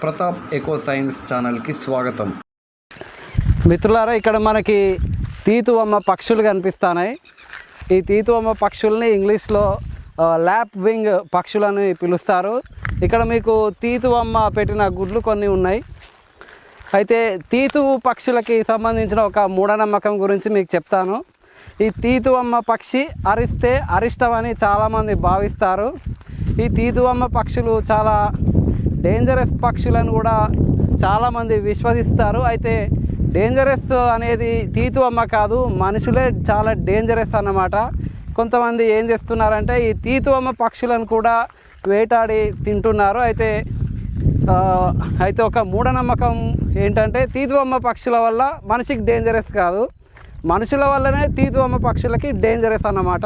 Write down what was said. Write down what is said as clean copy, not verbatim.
Pratap echo science ఛానల్కి స్వాగతం. మిత్రులారా, ఇక్కడ మనకి తీతువమ్మ పక్షులు కనిపిస్తున్నాయి. ఈ తీతువమ్మ పక్షుల్ని ఇంగ్లీష్లో ల్యాప్ వింగ్ పక్షులని పిలుస్తారు. ఇక్కడ మీకు తీతువమ్మ పెట్టిన గుడ్లు కొన్ని ఉన్నాయి. అయితే తీతు పక్షులకి సంబంధించిన ఒక మూఢనమ్మకం గురించి మీకు చెప్తాను. ఈ తీతువమ్మ పక్షి అరిస్తే అరిష్టమని చాలామంది భావిస్తారు. ఈ తీతువమ్మ పక్షులు చాలా డేంజరస్ పక్షులను కూడా చాలామంది విశ్వసిస్తారు. అయితే డేంజరస్ అనేది తీతువమ్మ కాదు, మనుషులే చాలా డేంజరస్ అన్నమాట. కొంతమంది ఏం చేస్తున్నారంటే ఈ తీతువమ్మ పక్షులను కూడా వేటాడి తింటున్నారు. అయితే ఒక మూఢనమ్మకం ఏంటంటే తీతువమ్మ పక్షుల వల్ల మనిషికి డేంజరస్ కాదు, మనుషుల వల్లనే తీతువమ్మ పక్షులకి డేంజరస్ అన్నమాట.